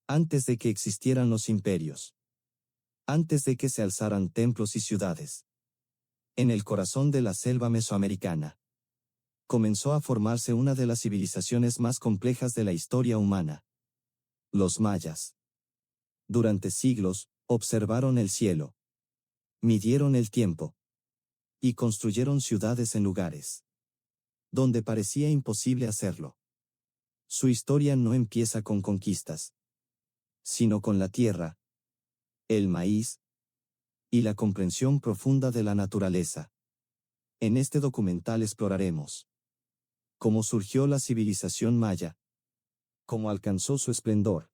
Antes de que existieran los imperios. Antes de que se alzaran templos y ciudades. En el corazón de la selva mesoamericana. Comenzó a formarse una de las civilizaciones más complejas de la historia humana. Los mayas. Durante siglos, observaron el cielo. Midieron el tiempo. Y construyeron ciudades en lugares donde parecía imposible hacerlo. Su historia no empieza con conquistas, sino con la tierra, el maíz y la comprensión profunda de la naturaleza. En este documental exploraremos cómo surgió la civilización maya, cómo alcanzó su esplendor,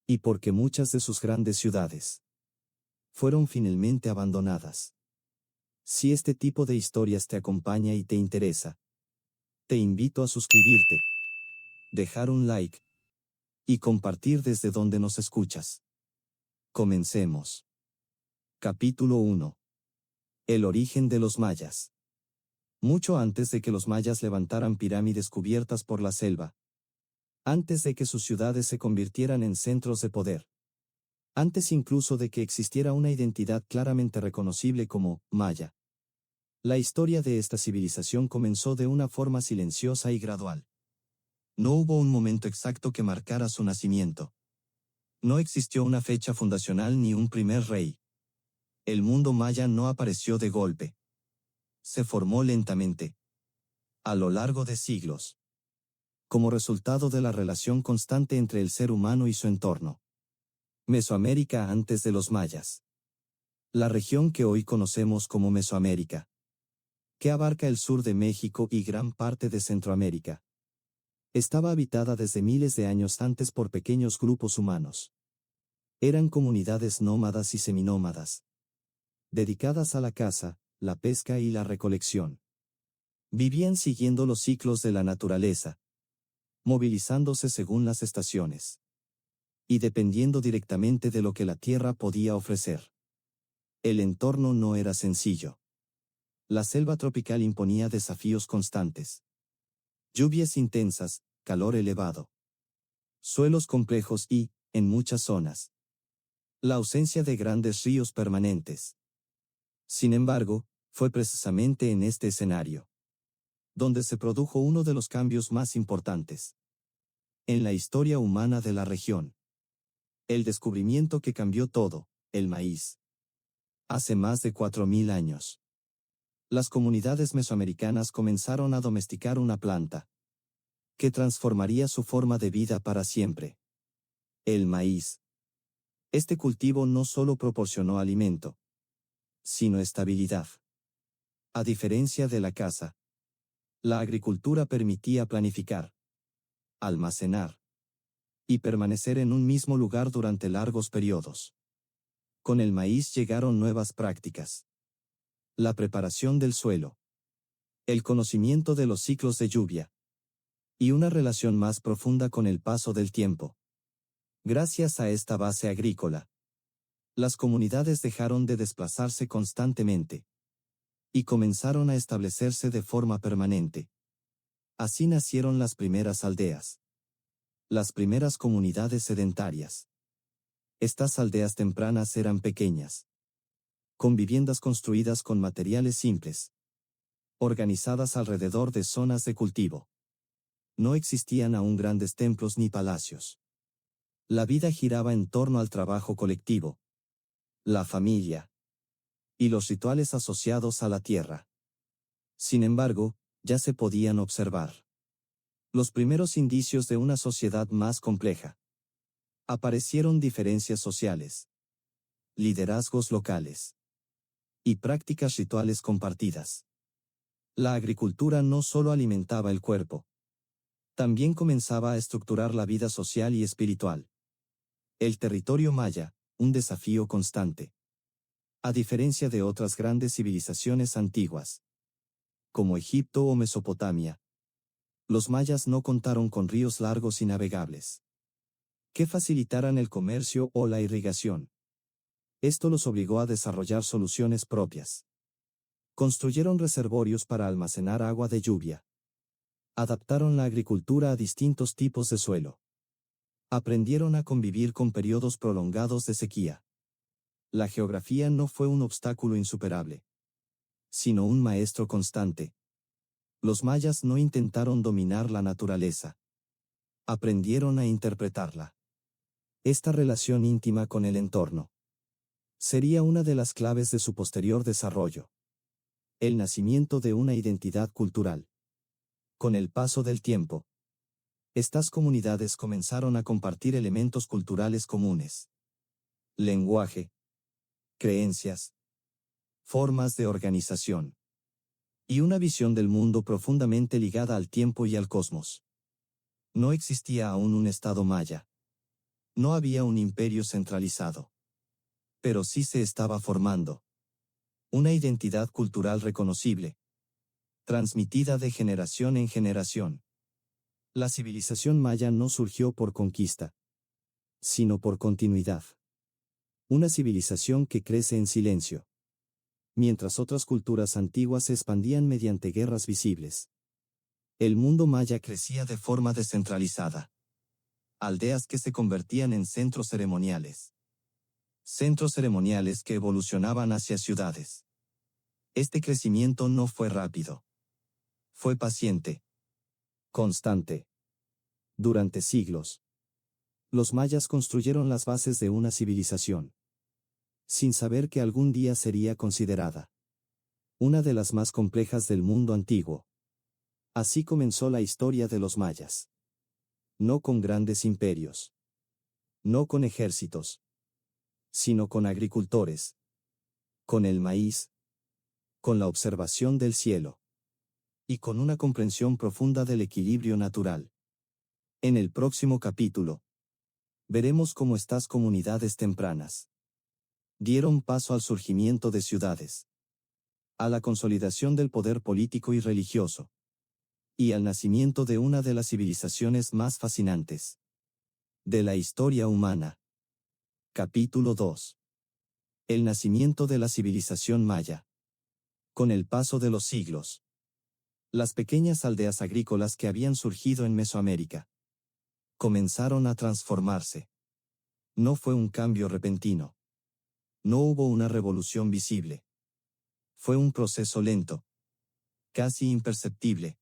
y por qué muchas de sus grandes ciudades fueron finalmente abandonadas. Si este tipo de historias te acompaña y te interesa, te invito a suscribirte, dejar un like y compartir desde donde nos escuchas. Comencemos. Capítulo 1. El origen de los mayas. Mucho antes de que los mayas levantaran pirámides cubiertas por la selva. Antes de que sus ciudades se convirtieran en centros de poder. Antes incluso de que existiera una identidad claramente reconocible como maya. La historia de esta civilización comenzó de una forma silenciosa y gradual. No hubo un momento exacto que marcara su nacimiento. No existió una fecha fundacional ni un primer rey. El mundo maya no apareció de golpe. Se formó lentamente. A lo largo de siglos. Como resultado de la relación constante entre el ser humano y su entorno. Mesoamérica antes de los mayas. La región que hoy conocemos como Mesoamérica. Que abarca el sur de México y gran parte de Centroamérica. Estaba habitada desde miles de años antes por pequeños grupos humanos. Eran comunidades nómadas y seminómadas. Dedicadas a la caza, la pesca y la recolección. Vivían siguiendo los ciclos de la naturaleza. Movilizándose según las estaciones. Y dependiendo directamente de lo que la tierra podía ofrecer. El entorno no era sencillo. La selva tropical imponía desafíos constantes. Lluvias intensas, calor elevado. Suelos complejos y, en muchas zonas, la ausencia de grandes ríos permanentes. Sin embargo, fue precisamente en este escenario donde se produjo uno de los cambios más importantes en la historia humana de la región. El descubrimiento que cambió todo, el maíz. Hace más de 4000 años. Las comunidades mesoamericanas comenzaron a domesticar una planta que transformaría su forma de vida para siempre. El maíz. Este cultivo no solo proporcionó alimento, sino estabilidad. A diferencia de la caza, la agricultura permitía planificar, almacenar y permanecer en un mismo lugar durante largos periodos. Con el maíz llegaron nuevas prácticas. La preparación del suelo. El conocimiento de los ciclos de lluvia. Y una relación más profunda con el paso del tiempo. Gracias a esta base agrícola, las comunidades dejaron de desplazarse constantemente. Y comenzaron a establecerse de forma permanente. Así nacieron las primeras aldeas. Las primeras comunidades sedentarias. Estas aldeas tempranas eran pequeñas. Con viviendas construidas con materiales simples. Organizadas alrededor de zonas de cultivo. No existían aún grandes templos ni palacios. La vida giraba en torno al trabajo colectivo. La familia. Y los rituales asociados a la tierra. Sin embargo, ya se podían observar los primeros indicios de una sociedad más compleja. Aparecieron diferencias sociales, liderazgos locales y prácticas rituales compartidas. La agricultura no solo alimentaba el cuerpo, también comenzaba a estructurar la vida social y espiritual. El territorio maya, un desafío constante. A diferencia de otras grandes civilizaciones antiguas, como Egipto o Mesopotamia, los mayas no contaron con ríos largos y navegables que facilitaran el comercio o la irrigación. Esto los obligó a desarrollar soluciones propias. Construyeron reservorios para almacenar agua de lluvia. Adaptaron la agricultura a distintos tipos de suelo. Aprendieron a convivir con periodos prolongados de sequía. La geografía no fue un obstáculo insuperable, sino un maestro constante. Los mayas no intentaron dominar la naturaleza. Aprendieron a interpretarla. Esta relación íntima con el entorno sería una de las claves de su posterior desarrollo. El nacimiento de una identidad cultural. Con el paso del tiempo, estas comunidades comenzaron a compartir elementos culturales comunes. Lenguaje, creencias, formas de organización, y una visión del mundo profundamente ligada al tiempo y al cosmos. No existía aún un estado maya. No había un imperio centralizado. Pero sí se estaba formando una identidad cultural reconocible, transmitida de generación en generación. La civilización maya no surgió por conquista, sino por continuidad. Una civilización que crece en silencio, mientras otras culturas antiguas se expandían mediante guerras visibles. El mundo maya crecía de forma descentralizada. Aldeas que se convertían en centros ceremoniales. Centros ceremoniales que evolucionaban hacia ciudades. Este crecimiento no fue rápido. Fue paciente. Constante. Durante siglos, los mayas construyeron las bases de una civilización, sin saber que algún día sería considerada una de las más complejas del mundo antiguo. Así comenzó la historia de los mayas. No con grandes imperios. No con ejércitos. Sino con agricultores. Con el maíz. Con la observación del cielo. Y con una comprensión profunda del equilibrio natural. En el próximo capítulo, veremos cómo estas comunidades tempranas dieron paso al surgimiento de ciudades, a la consolidación del poder político y religioso, y al nacimiento de una de las civilizaciones más fascinantes de la historia humana. Capítulo 2. El nacimiento de la civilización maya. Con el paso de los siglos, las pequeñas aldeas agrícolas que habían surgido en Mesoamérica comenzaron a transformarse. No fue un cambio repentino. No hubo una revolución visible. Fue un proceso lento, casi imperceptible,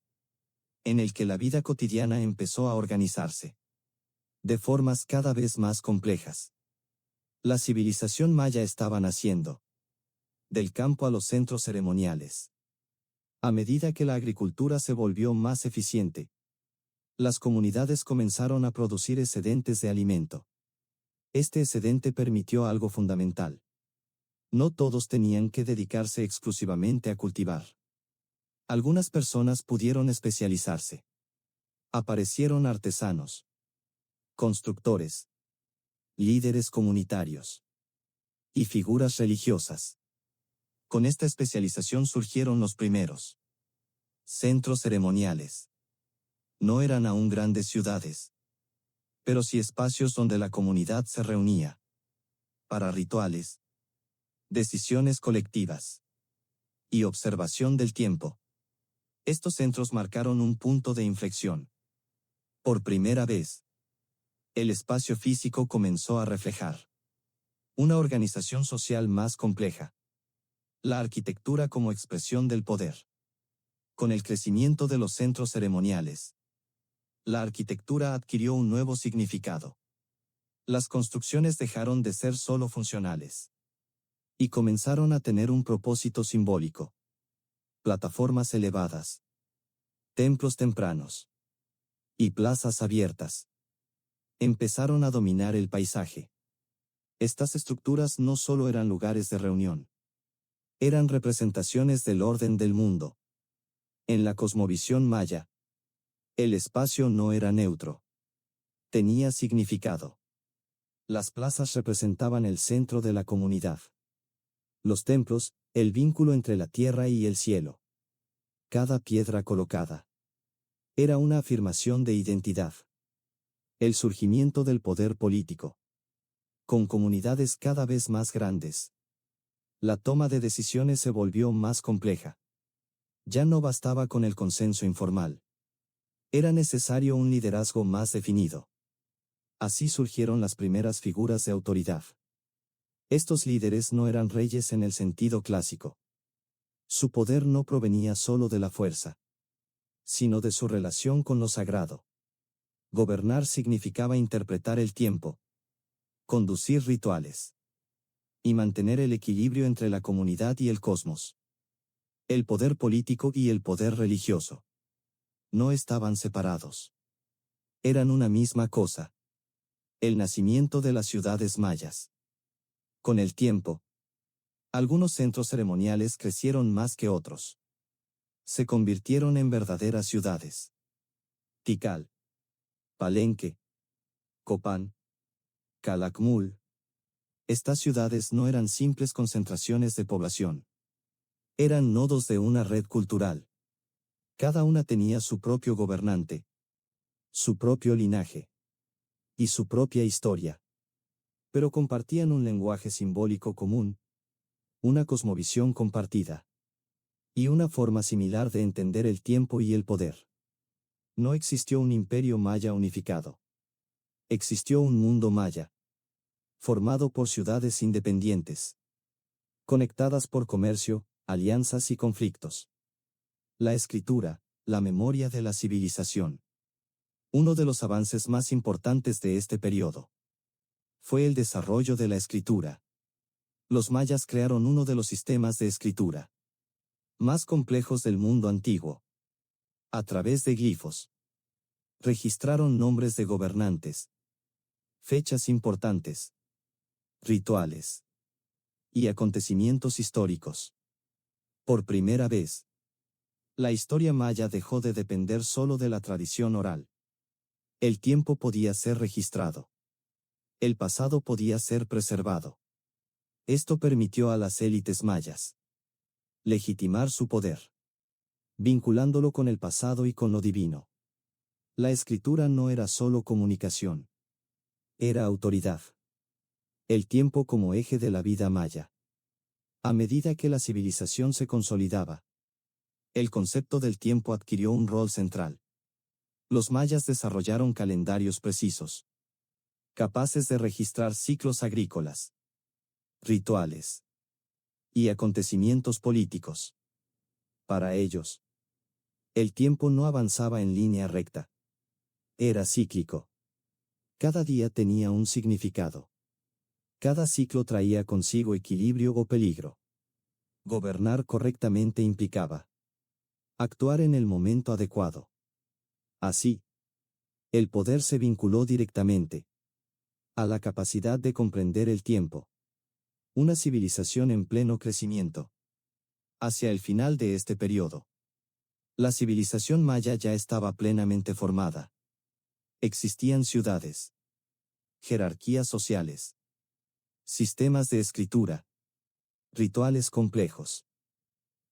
en el que la vida cotidiana empezó a organizarse de formas cada vez más complejas. La civilización maya estaba naciendo, del campo a los centros ceremoniales. A medida que la agricultura se volvió más eficiente, las comunidades comenzaron a producir excedentes de alimento. Este excedente permitió algo fundamental. No todos tenían que dedicarse exclusivamente a cultivar. Algunas personas pudieron especializarse. Aparecieron artesanos, constructores, líderes comunitarios y figuras religiosas. Con esta especialización surgieron los primeros centros ceremoniales. No eran aún grandes ciudades, pero sí espacios donde la comunidad se reunía para rituales, decisiones colectivas y observación del tiempo. Estos centros marcaron un punto de inflexión. Por primera vez, el espacio físico comenzó a reflejar una organización social más compleja. La arquitectura como expresión del poder. Con el crecimiento de los centros ceremoniales, la arquitectura adquirió un nuevo significado. Las construcciones dejaron de ser solo funcionales y comenzaron a tener un propósito simbólico. Plataformas elevadas, templos tempranos y plazas abiertas empezaron a dominar el paisaje. Estas estructuras no solo eran lugares de reunión, eran representaciones del orden del mundo. En la cosmovisión maya, el espacio no era neutro. Tenía significado. Las plazas representaban el centro de la comunidad. Los templos, el vínculo entre la tierra y el cielo. Cada piedra colocada era una afirmación de identidad. El surgimiento del poder político. Con comunidades cada vez más grandes, la toma de decisiones se volvió más compleja. Ya no bastaba con el consenso informal. Era necesario un liderazgo más definido. Así surgieron las primeras figuras de autoridad. Estos líderes no eran reyes en el sentido clásico. Su poder no provenía solo de la fuerza, sino de su relación con lo sagrado. Gobernar significaba interpretar el tiempo, conducir rituales y mantener el equilibrio entre la comunidad y el cosmos. El poder político y el poder religioso no estaban separados. Eran una misma cosa. El nacimiento de las ciudades mayas. Con el tiempo, algunos centros ceremoniales crecieron más que otros. Se convirtieron en verdaderas ciudades. Tikal, Palenque, Copán, Calakmul. Estas ciudades no eran simples concentraciones de población. Eran nodos de una red cultural. Cada una tenía su propio gobernante, su propio linaje y su propia historia. Pero compartían un lenguaje simbólico común, una cosmovisión compartida y una forma similar de entender el tiempo y el poder. No existió un imperio maya unificado. Existió un mundo maya, formado por ciudades independientes, conectadas por comercio, alianzas y conflictos. La escritura, la memoria de la civilización. Uno de los avances más importantes de este periodo fue el desarrollo de la escritura. Los mayas crearon uno de los sistemas de escritura más complejos del mundo antiguo. A través de glifos, registraron nombres de gobernantes, fechas importantes, rituales y acontecimientos históricos. Por primera vez, la historia maya dejó de depender solo de la tradición oral. El tiempo podía ser registrado. El pasado podía ser preservado. Esto permitió a las élites mayas legitimar su poder, vinculándolo con el pasado y con lo divino. La escritura no era solo comunicación. Era autoridad. El tiempo como eje de la vida maya. A medida que la civilización se consolidaba, el concepto del tiempo adquirió un rol central. Los mayas desarrollaron calendarios precisos, capaces de registrar ciclos agrícolas, rituales y acontecimientos políticos. Para ellos, el tiempo no avanzaba en línea recta. Era cíclico. Cada día tenía un significado. Cada ciclo traía consigo equilibrio o peligro. Gobernar correctamente implicaba actuar en el momento adecuado. Así, el poder se vinculó directamente a la capacidad de comprender el tiempo. Una civilización en pleno crecimiento. Hacia el final de este periodo, la civilización maya ya estaba plenamente formada. Existían ciudades, jerarquías sociales, sistemas de escritura, rituales complejos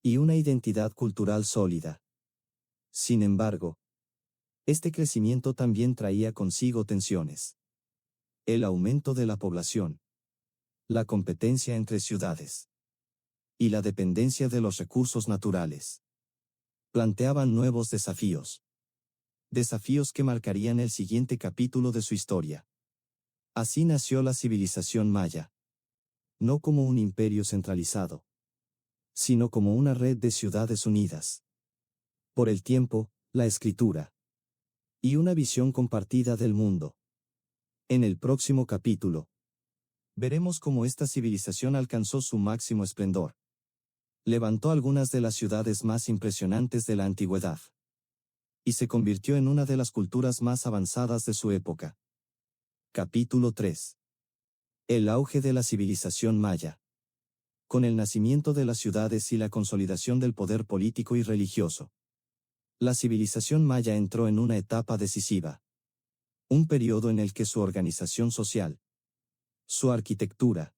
y una identidad cultural sólida. Sin embargo, este crecimiento también traía consigo tensiones. El aumento de la población, la competencia entre ciudades y la dependencia de los recursos naturales planteaban nuevos desafíos. Desafíos que marcarían el siguiente capítulo de su historia. Así nació la civilización maya. No como un imperio centralizado, sino como una red de ciudades unidas por el tiempo, la escritura y una visión compartida del mundo. En el próximo capítulo, veremos cómo esta civilización alcanzó su máximo esplendor. Levantó algunas de las ciudades más impresionantes de la antigüedad y se convirtió en una de las culturas más avanzadas de su época. Capítulo 3. El auge de la civilización maya. Con el nacimiento de las ciudades y la consolidación del poder político y religioso, la civilización maya entró en una etapa decisiva. Un periodo en el que su organización social, su arquitectura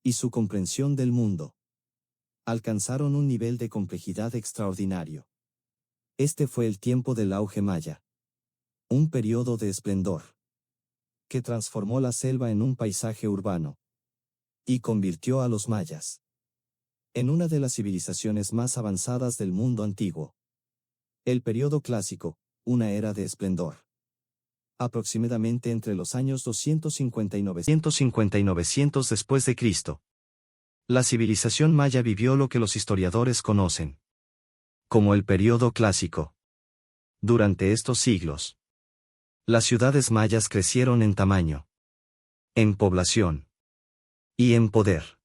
y su comprensión del mundo alcanzaron un nivel de complejidad extraordinario. Este fue el tiempo del auge maya. Un periodo de esplendor que transformó la selva en un paisaje urbano y convirtió a los mayas en una de las civilizaciones más avanzadas del mundo antiguo. El periodo clásico, una era de esplendor. aproximadamente entre los años 250 y 900 después de Cristo. La civilización maya vivió lo que los historiadores conocen como el período clásico. Durante estos siglos, las ciudades mayas crecieron en tamaño, en población y en poder.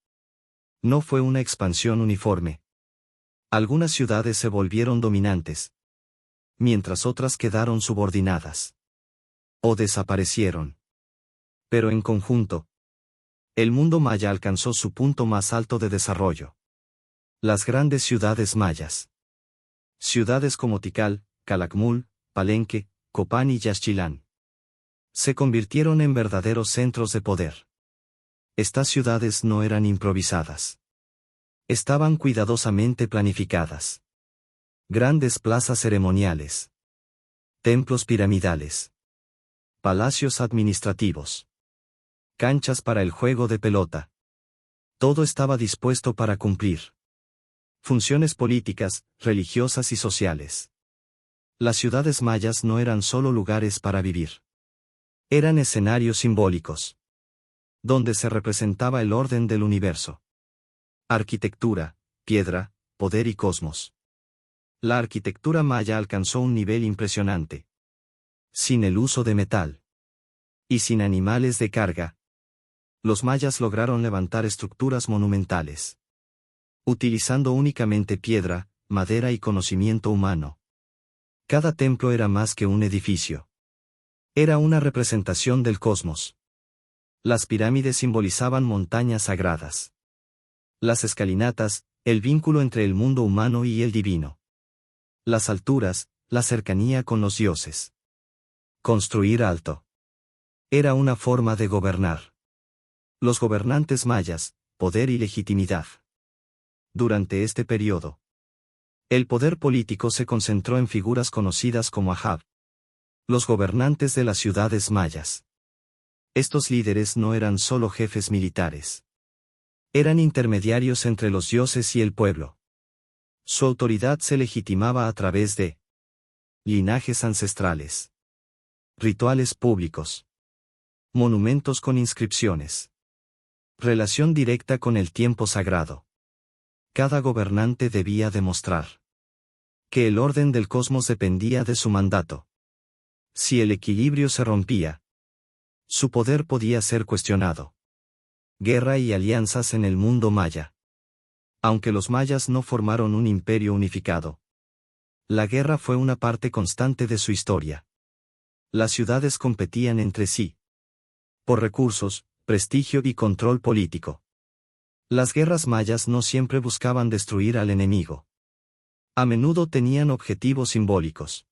No fue una expansión uniforme. Algunas ciudades se volvieron dominantes, mientras otras quedaron subordinadas o desaparecieron. Pero en conjunto, el mundo maya alcanzó su punto más alto de desarrollo. Las grandes ciudades mayas. Ciudades como Tikal, Calakmul, Palenque, Copán y Yaxchilán se convirtieron en verdaderos centros de poder. Estas ciudades no eran improvisadas. Estaban cuidadosamente planificadas. Grandes plazas ceremoniales, templos piramidales, palacios administrativos, canchas para el juego de pelota. Todo estaba dispuesto para cumplir funciones políticas, religiosas y sociales. Las ciudades mayas no eran solo lugares para vivir. Eran escenarios simbólicos, donde se representaba el orden del universo. Arquitectura, piedra, poder y cosmos. La arquitectura maya alcanzó un nivel impresionante. Sin el uso de metal y sin animales de carga, los mayas lograron levantar estructuras monumentales, utilizando únicamente piedra, madera y conocimiento humano. Cada templo era más que un edificio. Era una representación del cosmos. Las pirámides simbolizaban montañas sagradas. Las escalinatas, el vínculo entre el mundo humano y el divino. Las alturas, la cercanía con los dioses. Construir alto. Era una forma de gobernar. Los gobernantes mayas, poder y legitimidad. Durante este periodo, el poder político se concentró en figuras conocidas como Ahab, los gobernantes de las ciudades mayas. Estos líderes no eran solo jefes militares. Eran intermediarios entre los dioses y el pueblo. Su autoridad se legitimaba a través de linajes ancestrales, rituales públicos, monumentos con inscripciones, relación directa con el tiempo sagrado. Cada gobernante debía demostrar que el orden del cosmos dependía de su mandato. Si el equilibrio se rompía, su poder podía ser cuestionado. Guerra y alianzas en el mundo maya. Aunque los mayas no formaron un imperio unificado, la guerra fue una parte constante de su historia. Las ciudades competían entre sí por recursos, prestigio y control político. Las guerras mayas no siempre buscaban destruir al enemigo. A menudo tenían objetivos simbólicos.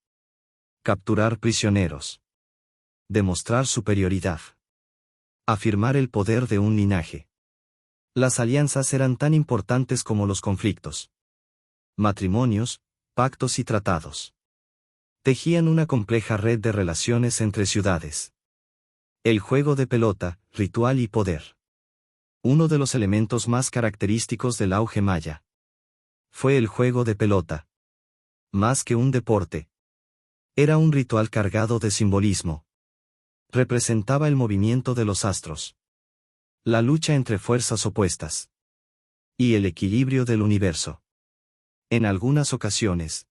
Capturar prisioneros. Demostrar superioridad. Afirmar el poder de un linaje. Las alianzas eran tan importantes como los conflictos. Matrimonios, pactos y tratados tejían una compleja red de relaciones entre ciudades. El juego de pelota, ritual y poder. Uno de los elementos más característicos del auge maya fue el juego de pelota. Más que un deporte, era un ritual cargado de simbolismo. Representaba el movimiento de los astros, la lucha entre fuerzas opuestas y el equilibrio del universo. En algunas ocasiones,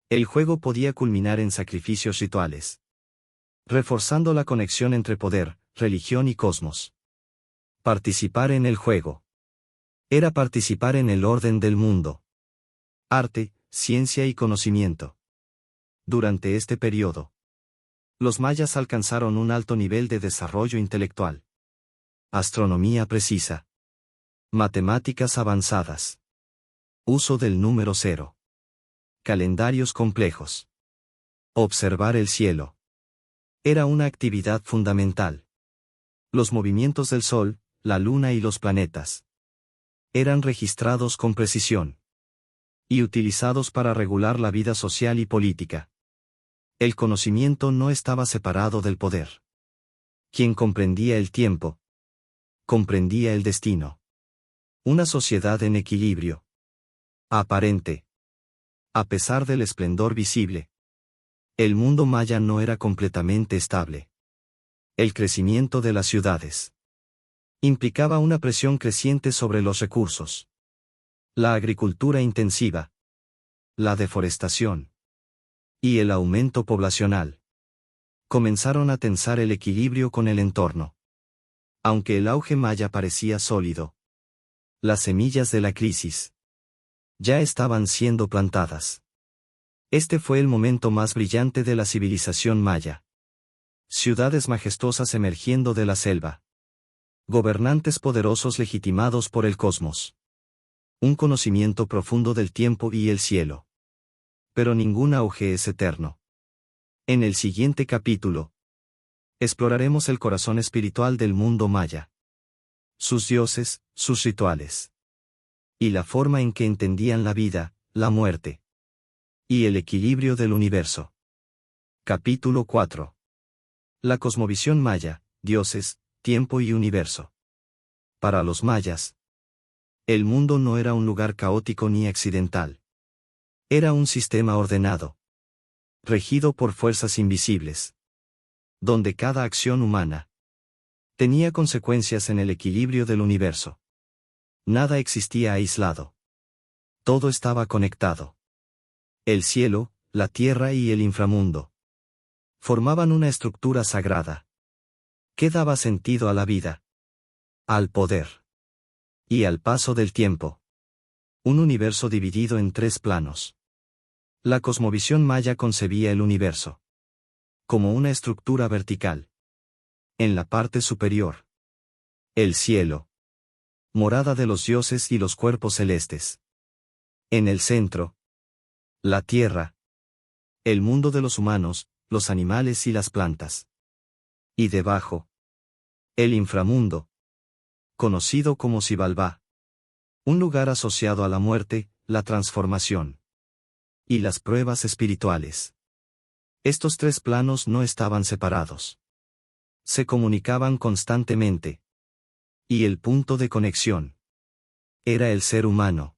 el juego podía culminar en sacrificios rituales, reforzando la conexión entre poder, religión y cosmos. Participar en el juego era participar en el orden del mundo. Arte, ciencia y conocimiento. Durante este periodo, los mayas alcanzaron un alto nivel de desarrollo intelectual. Astronomía precisa. Matemáticas avanzadas. Uso del número cero. Calendarios complejos. Observar el cielo era una actividad fundamental. Los movimientos del Sol, la Luna y los planetas eran registrados con precisión y utilizados para regular la vida social y política. El conocimiento no estaba separado del poder. Quien comprendía el tiempo, comprendía el destino. Una sociedad en equilibrio. Aparente. A pesar del esplendor visible. El mundo maya no era completamente estable. El crecimiento de las ciudades implicaba una presión creciente sobre los recursos. La agricultura intensiva, la deforestación y el aumento poblacional comenzaron a tensar el equilibrio con el entorno. Aunque el auge maya parecía sólido, las semillas de la crisis ya estaban siendo plantadas. Este fue el momento más brillante de la civilización maya. Ciudades majestuosas emergiendo de la selva. Gobernantes poderosos legitimados por el cosmos. Un conocimiento profundo del tiempo y el cielo. Pero ningún auge es eterno. En el siguiente capítulo, exploraremos el corazón espiritual del mundo maya. Sus dioses, sus rituales. Y la forma en que entendían la vida, la muerte. Y el equilibrio del universo. Capítulo 4. La cosmovisión maya, dioses, tiempo y universo. Para los mayas, el mundo no era un lugar caótico ni accidental. Era un sistema ordenado, regido por fuerzas invisibles, donde cada acción humana tenía consecuencias en el equilibrio del universo. Nada existía aislado. Todo estaba conectado. El cielo, la tierra y el inframundo formaban una estructura sagrada que daba sentido a la vida, al poder y al paso del tiempo. Un universo dividido en 3 planos. La cosmovisión maya concebía el universo como una estructura vertical. En la parte superior, el cielo, morada de los dioses y los cuerpos celestes. En el centro, la tierra, el mundo de los humanos, los animales y las plantas. Y debajo, el inframundo, conocido como Xibalbá. Un lugar asociado a la muerte, la transformación y las pruebas espirituales. Estos 3 planos no estaban separados. Se comunicaban constantemente. Y el punto de conexión era el ser humano.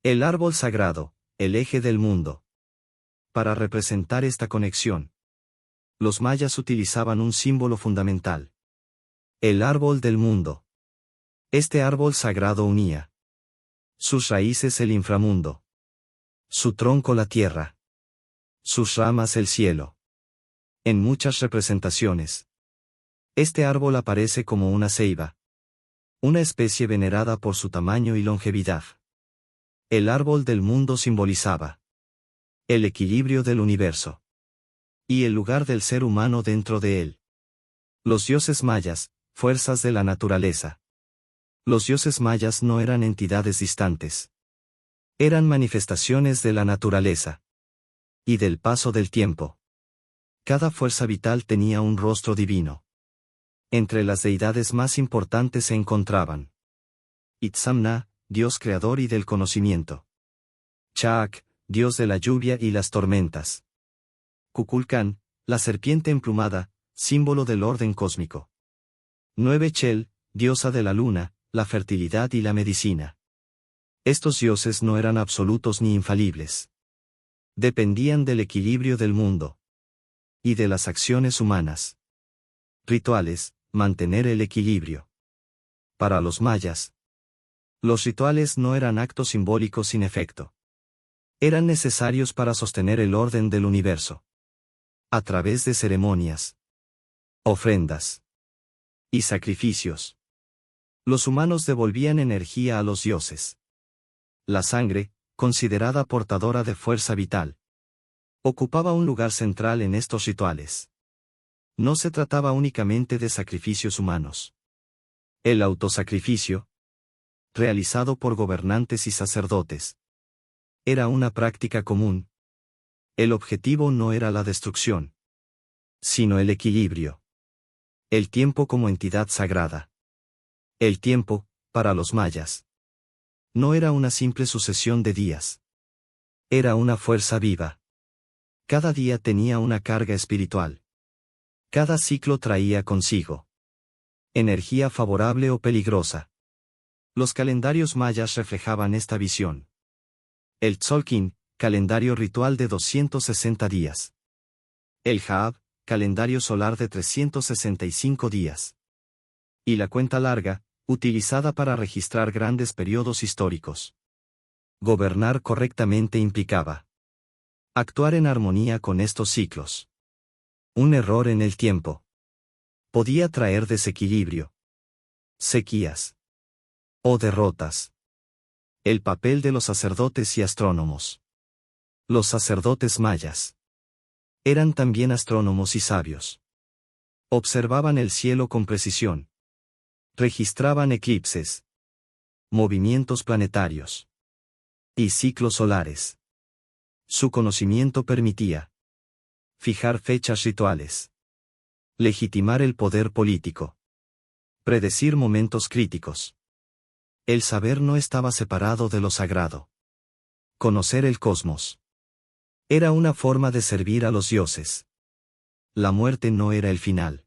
El árbol sagrado, el eje del mundo. Para representar esta conexión, los mayas utilizaban un símbolo fundamental. El árbol del mundo. Este árbol sagrado unía sus raíces el inframundo, su tronco la tierra, sus ramas el cielo. En muchas representaciones, este árbol aparece como una ceiba, una especie venerada por su tamaño y longevidad. El árbol del mundo simbolizaba el equilibrio del universo y el lugar del ser humano dentro de él. Los dioses mayas, fuerzas de la naturaleza. Los dioses mayas no eran entidades distantes. Eran manifestaciones de la naturaleza y del paso del tiempo. Cada fuerza vital tenía un rostro divino. Entre las deidades más importantes se encontraban Itzamna, dios creador y del conocimiento. Chaak, dios de la lluvia y las tormentas. Kukulkan, la serpiente emplumada, símbolo del orden cósmico. 9 Chel, diosa de la luna, la fertilidad y la medicina. Estos dioses no eran absolutos ni infalibles. Dependían del equilibrio del mundo y de las acciones humanas. Rituales, mantener el equilibrio. Para los mayas, los rituales no eran actos simbólicos sin efecto. Eran necesarios para sostener el orden del universo. A través de ceremonias, ofrendas y sacrificios, los humanos devolvían energía a los dioses. La sangre, considerada portadora de fuerza vital, ocupaba un lugar central en estos rituales. No se trataba únicamente de sacrificios humanos. El autosacrificio, realizado por gobernantes y sacerdotes, era una práctica común. El objetivo no era la destrucción, sino el equilibrio. El tiempo como entidad sagrada. El tiempo, para los mayas, no era una simple sucesión de días. Era una fuerza viva. Cada día tenía una carga espiritual. Cada ciclo traía consigo energía favorable o peligrosa. Los calendarios mayas reflejaban esta visión. El Tzolk'in, calendario ritual de 260 días. El Jaab, calendario solar de 365 días. Y la cuenta larga, utilizada para registrar grandes periodos históricos. Gobernar correctamente implicaba actuar en armonía con estos ciclos. Un error en el tiempo podía traer desequilibrio, sequías o derrotas. El papel de los sacerdotes y astrónomos. Los sacerdotes mayas eran también astrónomos y sabios. Observaban el cielo con precisión. Registraban eclipses, movimientos planetarios y ciclos solares. Su conocimiento permitía fijar fechas rituales, legitimar el poder político, predecir momentos críticos. El saber no estaba separado de lo sagrado. Conocer el cosmos era una forma de servir a los dioses. La muerte no era el final.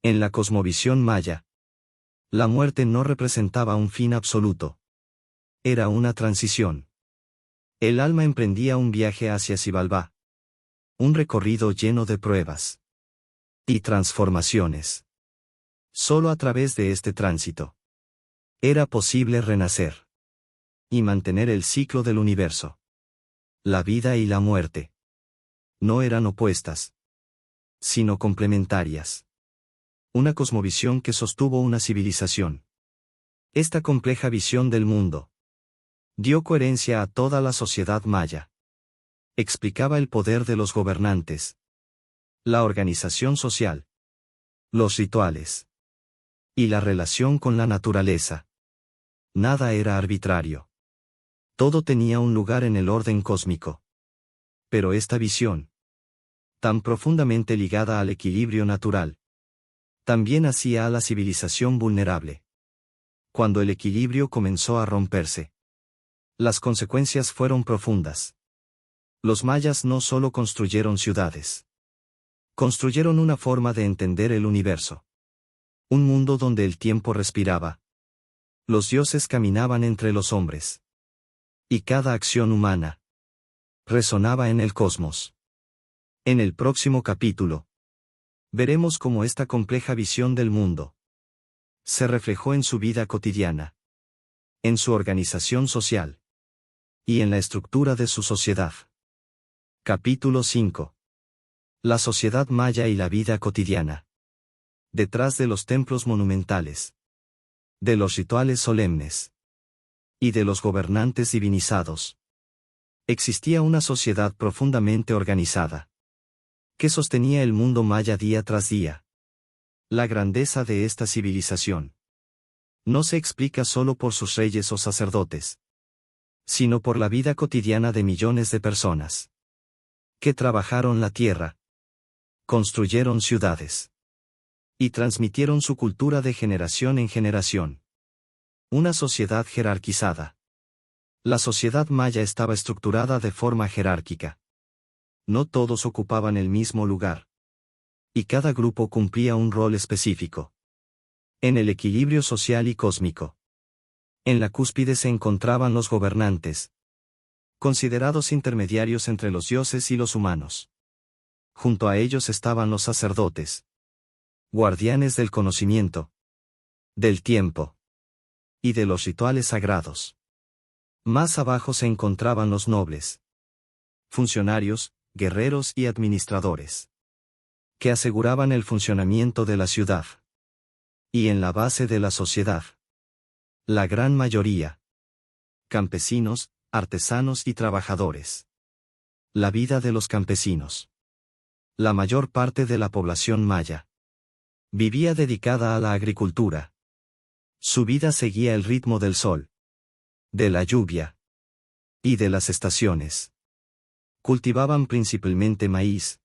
En la cosmovisión maya, la muerte no representaba un fin absoluto. Era una transición. El alma emprendía un viaje hacia Xibalbá. Un recorrido lleno de pruebas y transformaciones. Solo a través de este tránsito era posible renacer y mantener el ciclo del universo. La vida y la muerte no eran opuestas, sino complementarias. Una cosmovisión que sostuvo una civilización. Esta compleja visión del mundo dio coherencia a toda la sociedad maya. Explicaba el poder de los gobernantes, la organización social, los rituales y la relación con la naturaleza. Nada era arbitrario. Todo tenía un lugar en el orden cósmico. Pero esta visión, tan profundamente ligada al equilibrio natural, también hacía a la civilización vulnerable. Cuando el equilibrio comenzó a romperse, las consecuencias fueron profundas. Los mayas no solo construyeron ciudades. Construyeron una forma de entender el universo. Un mundo donde el tiempo respiraba. Los dioses caminaban entre los hombres. Y cada acción humana resonaba en el cosmos. En el próximo capítulo, veremos cómo esta compleja visión del mundo se reflejó en su vida cotidiana, en su organización social y en la estructura de su sociedad. Capítulo 5. La sociedad maya y la vida cotidiana. Detrás de los templos monumentales, de los rituales solemnes y de los gobernantes divinizados, existía una sociedad profundamente organizada, que sostenía el mundo maya día tras día. La grandeza de esta civilización no se explica solo por sus reyes o sacerdotes, sino por la vida cotidiana de millones de personas que trabajaron la tierra, construyeron ciudades y transmitieron su cultura de generación en generación. Una sociedad jerarquizada. La sociedad maya estaba estructurada de forma jerárquica. No todos ocupaban el mismo lugar. Y cada grupo cumplía un rol específico. En el equilibrio social y cósmico. En la cúspide se encontraban los gobernantes, considerados intermediarios entre los dioses y los humanos. Junto a ellos estaban los sacerdotes, guardianes del conocimiento, del tiempo y de los rituales sagrados. Más abajo se encontraban los nobles, funcionarios, guerreros y administradores, que aseguraban el funcionamiento de la ciudad. Y en la base de la sociedad, la gran mayoría, campesinos, artesanos y trabajadores. La vida de los campesinos. La mayor parte de la población maya vivía dedicada a la agricultura. Su vida seguía el ritmo del sol, de la lluvia y de las estaciones. Cultivaban principalmente maíz,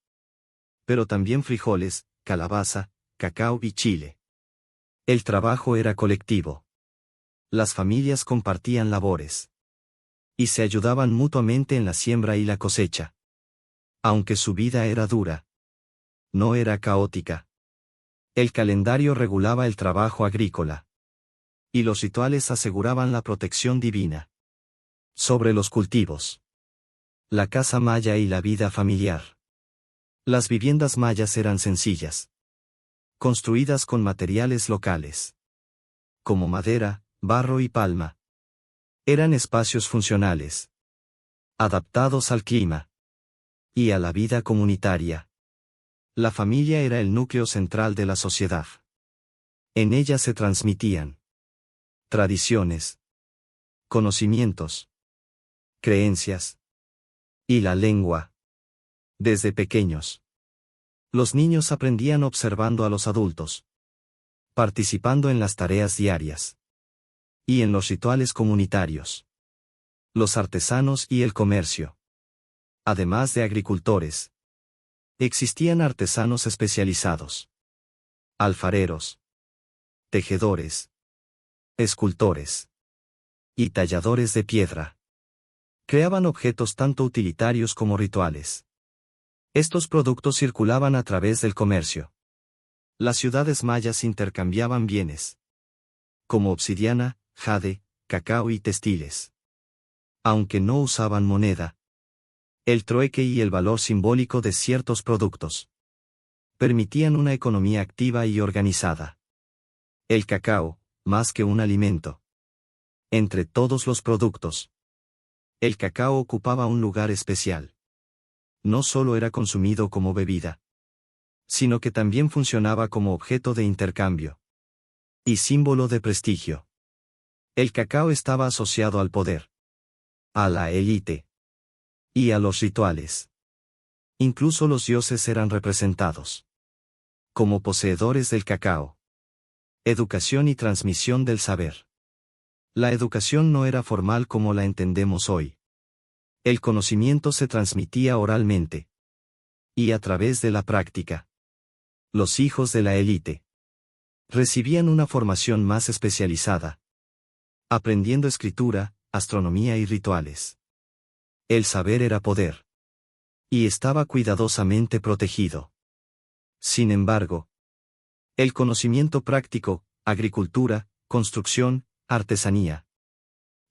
pero también frijoles, calabaza, cacao y chile. El trabajo era colectivo. Las familias compartían labores y se ayudaban mutuamente en la siembra y la cosecha. Aunque su vida era dura, no era caótica. El calendario regulaba el trabajo agrícola, y los rituales aseguraban la protección divina sobre los cultivos, la casa maya y la vida familiar. Las viviendas mayas eran sencillas, construidas con materiales locales, como madera, barro y palma. Eran espacios funcionales, adaptados al clima y a la vida comunitaria. La familia era el núcleo central de la sociedad. En ella se transmitían tradiciones, conocimientos, creencias y la lengua. Desde pequeños, los niños aprendían observando a los adultos, participando en las tareas diarias y en los rituales comunitarios. Los artesanos y el comercio. Además de agricultores, existían artesanos especializados, alfareros, tejedores, escultores y talladores de piedra. Creaban objetos tanto utilitarios como rituales. Estos productos circulaban a través del comercio. Las ciudades mayas intercambiaban bienes, como obsidiana, jade, cacao y textiles. Aunque no usaban moneda, el trueque y el valor simbólico de ciertos productos permitían una economía activa y organizada. El cacao, más que un alimento. Entre todos los productos, el cacao ocupaba un lugar especial. No solo era consumido como bebida, sino que también funcionaba como objeto de intercambio y símbolo de prestigio. El cacao estaba asociado al poder, a la élite y a los rituales. Incluso los dioses eran representados como poseedores del cacao. Educación y transmisión del saber. La educación no era formal como la entendemos hoy. El conocimiento se transmitía oralmente y a través de la práctica. Los hijos de la élite recibían una formación más especializada, aprendiendo escritura, astronomía y rituales. El saber era poder y estaba cuidadosamente protegido. Sin embargo, el conocimiento práctico, agricultura, construcción, artesanía,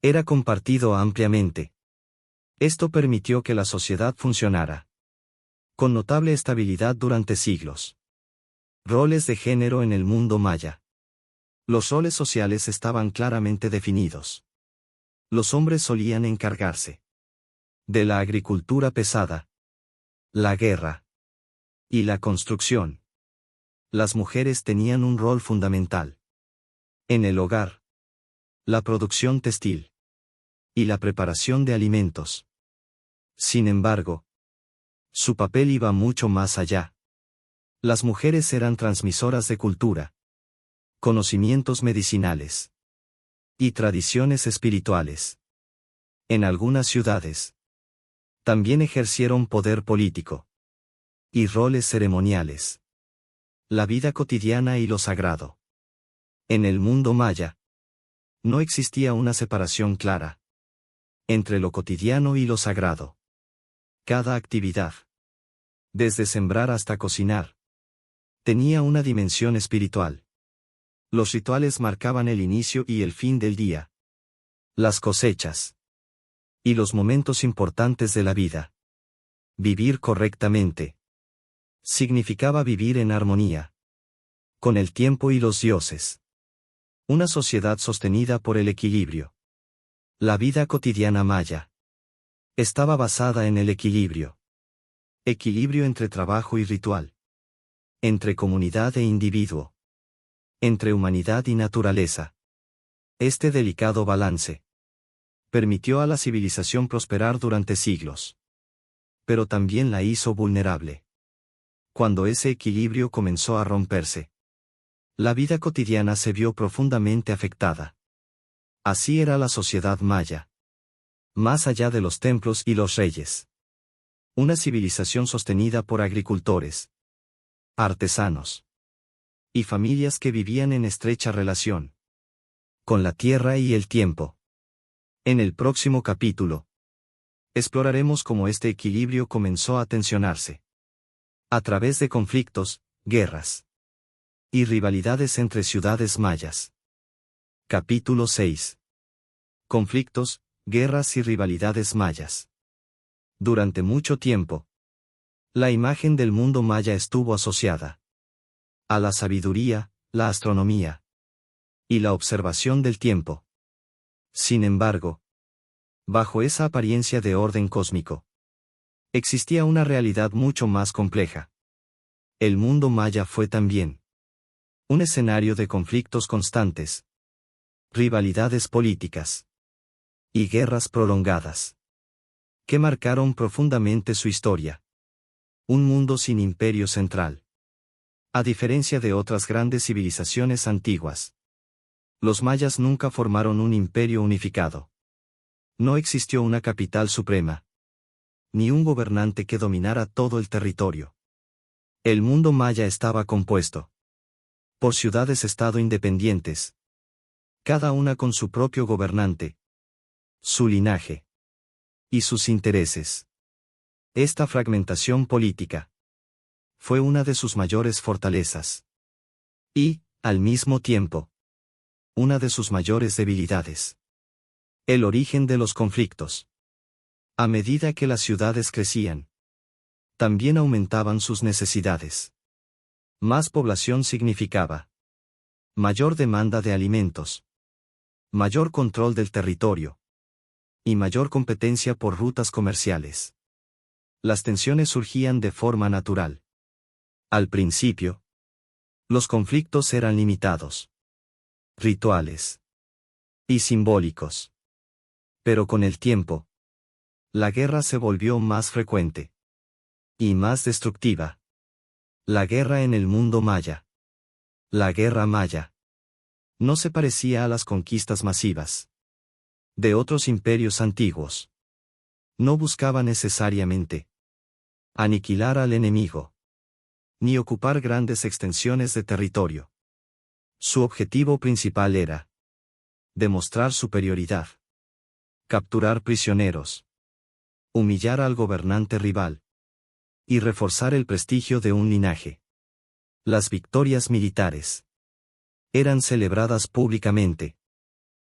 era compartido ampliamente. Esto permitió que la sociedad funcionara con notable estabilidad durante siglos. Roles de género en el mundo maya. Los roles sociales estaban claramente definidos. Los hombres solían encargarse de la agricultura pesada, la guerra y la construcción. Las mujeres tenían un rol fundamental en el hogar, la producción textil y la preparación de alimentos. Sin embargo, su papel iba mucho más allá. Las mujeres eran transmisoras de cultura, conocimientos medicinales y tradiciones espirituales. En algunas ciudades, también ejercieron poder político y roles ceremoniales. La vida cotidiana y lo sagrado. En el mundo maya, no existía una separación clara entre lo cotidiano y lo sagrado. Cada actividad, desde sembrar hasta cocinar, tenía una dimensión espiritual. Los rituales marcaban el inicio y el fin del día, las cosechas y los momentos importantes de la vida. Vivir correctamente significaba vivir en armonía con el tiempo y los dioses. Una sociedad sostenida por el equilibrio. La vida cotidiana maya estaba basada en el equilibrio. Equilibrio entre trabajo y ritual. Entre comunidad e individuo. Entre humanidad y naturaleza. Este delicado balance permitió a la civilización prosperar durante siglos. Pero también la hizo vulnerable. Cuando ese equilibrio comenzó a romperse, la vida cotidiana se vio profundamente afectada. Así era la sociedad maya. Más allá de los templos y los reyes. Una civilización sostenida por agricultores, artesanos y familias que vivían en estrecha relación con la tierra y el tiempo. En el próximo capítulo, exploraremos cómo este equilibrio comenzó a tensionarse a través de conflictos, guerras y rivalidades entre ciudades mayas. Capítulo 6. Conflictos, guerras y rivalidades mayas. Durante mucho tiempo, La imagen del mundo maya estuvo asociada a la sabiduría, la astronomía y la observación del tiempo. Sin embargo, bajo esa apariencia de orden cósmico, existía una realidad mucho más compleja. El mundo maya fue también un escenario de conflictos constantes, rivalidades políticas y guerras prolongadas, que marcaron profundamente su historia. Un mundo sin imperio central. A diferencia de otras grandes civilizaciones antiguas, los mayas nunca formaron un imperio unificado. No existió una capital suprema, ni un gobernante que dominara todo el territorio. El mundo maya estaba compuesto por ciudades-estado independientes, cada una con su propio gobernante, su linaje y sus intereses. Esta fragmentación política fue una de sus mayores fortalezas. Y, al mismo tiempo, una de sus mayores debilidades. El origen de los conflictos. A medida que las ciudades crecían, también aumentaban sus necesidades. Más población significaba mayor demanda de alimentos, mayor control del territorio y mayor competencia por rutas comerciales. Las tensiones surgían de forma natural. Al principio, los conflictos eran limitados, rituales y simbólicos. Pero con el tiempo, la guerra se volvió más frecuente y más destructiva. La guerra en el mundo maya. La guerra maya no se parecía a las conquistas masivas de otros imperios antiguos. No buscaba necesariamente aniquilar al enemigo, ni ocupar grandes extensiones de territorio. Su objetivo principal era demostrar superioridad, capturar prisioneros, humillar al gobernante rival y reforzar el prestigio de un linaje. Las victorias militares eran celebradas públicamente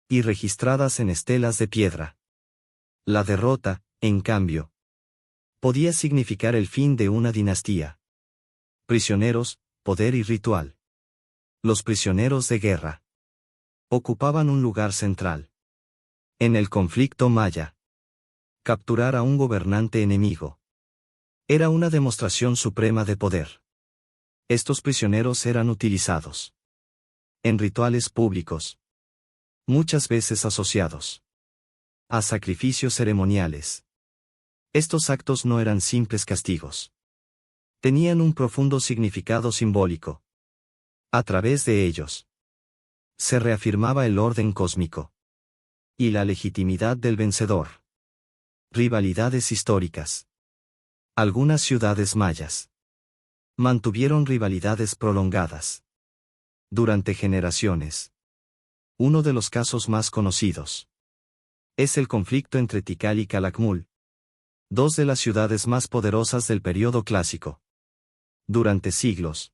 y registradas en estelas de piedra. La derrota, en cambio, podía significar el fin de una dinastía. Prisioneros, poder y ritual. Los prisioneros de guerra ocupaban un lugar central en el conflicto maya. Capturar a un gobernante enemigo era una demostración suprema de poder. Estos prisioneros eran utilizados en rituales públicos, muchas veces asociados a sacrificios ceremoniales. Estos actos no eran simples castigos. Tenían un profundo significado simbólico. A través de ellos, se reafirmaba el orden cósmico y la legitimidad del vencedor. Rivalidades históricas. Algunas ciudades mayas mantuvieron rivalidades prolongadas durante generaciones. Uno de los casos más conocidos es el conflicto entre Tikal y Calakmul, dos de las ciudades más poderosas del período clásico. Durante siglos,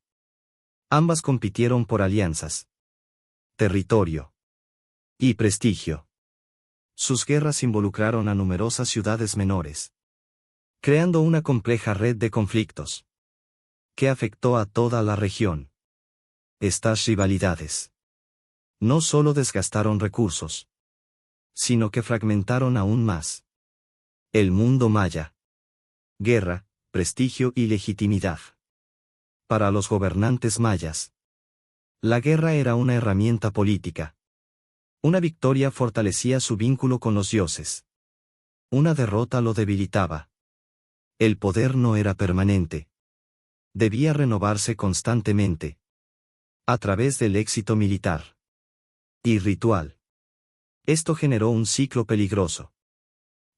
ambas compitieron por alianzas, territorio y prestigio. Sus guerras involucraron a numerosas ciudades menores, creando una compleja red de conflictos que afectó a toda la región. Estas rivalidades no solo desgastaron recursos, sino que fragmentaron aún más el mundo maya. Guerra, prestigio y legitimidad. Para los gobernantes mayas, la guerra era una herramienta política. Una victoria fortalecía su vínculo con los dioses. Una derrota lo debilitaba. El poder no era permanente. Debía renovarse constantemente. A través del éxito militar y ritual. Esto generó un ciclo peligroso.